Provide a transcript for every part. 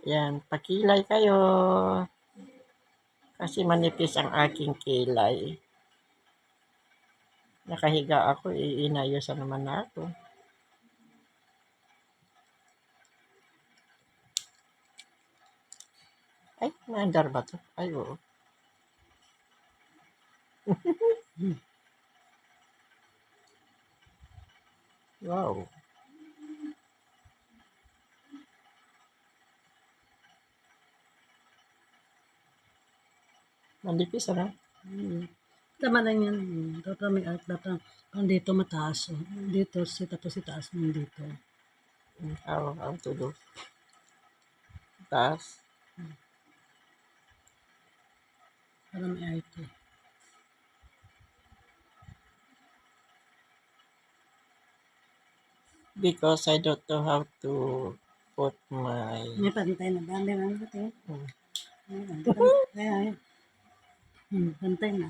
Yan, pakilay kayo. Kasi manipis ang aking kilay. Nakahiga ako, inayosan naman na ako. Ay, maandar ba to? Ay, oo. Wow. Manipis, ano? Tama lang yan. Dapat may art. Dapat dito mataas. Oh. Dito, tapos itaas mo dito. How to do? Taas. Para may art. Because I don't know how to put my... May pantay na. Dami na natin. Pantay na.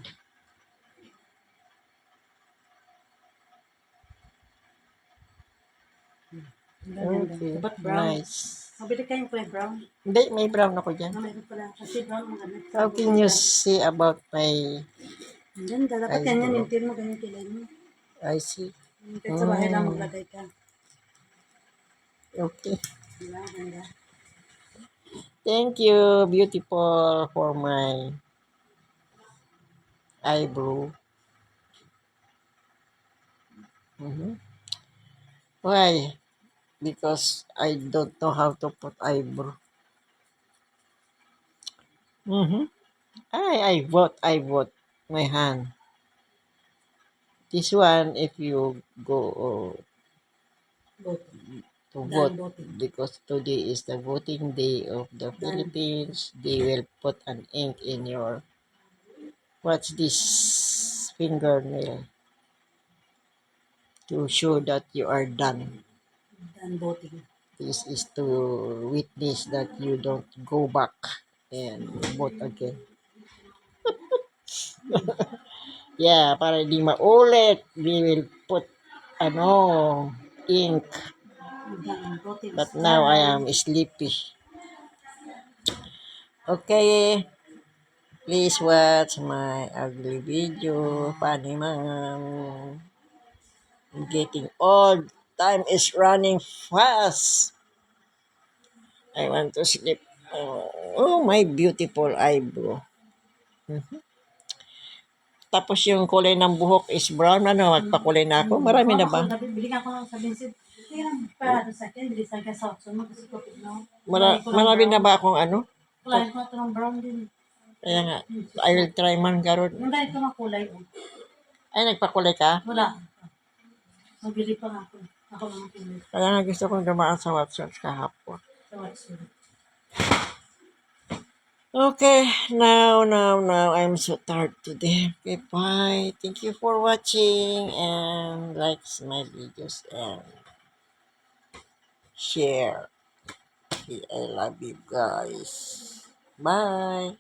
Okay, Dapat brown. nice. Mabili kayong kulay brown. Hindi, may brown ako dyan. Mayroon pala. Kasi brown ang gamit. How can you see about my... Ganda. Dapat ganyan yung tin mo. Ganyan kilay mo. I see. Kahit sa bahay lang maglagay ka. Okay. Diba? Ganda. Thank you, beautiful, for my eyebrow. Why? Because I don't know how to put eyebrow. I vote my hand. This one, if you go to vote, because today is the voting day of the Philippines, they will put an ink in your, what's this, fingernail, to show that you are done. Done voting. This is to witness that you don't go back and vote again. Yeah, para di maulit, we will put ink. But now I am sleepy. Okay, please watch my ugly video. Funny man. I'm getting old. Time is running fast. I want to sleep. Oh, my beautiful eyebrow. Tapos yung kulay ng buhok is brown. Ano, magpakulay na ako. Marami na ba? Biligan ko lang sa Vincent. Sa akin, bilis sa akin sa Otson. Marami na ba akong ano? Kulay ko ito ng brown din. Kaya nga, I will try man karon. Yung dahil ito makulay. Ay, nagpakulay ka? Wala. Magbili pa nga ako. Ako lang ang kulay. Kaya nga gusto kong dumaan sa Watsons kahapon. Sa Watson. Okay, now, I'm so tired today. Okay, bye. Thank you for watching and like my videos and share. Okay, I love you guys. Bye.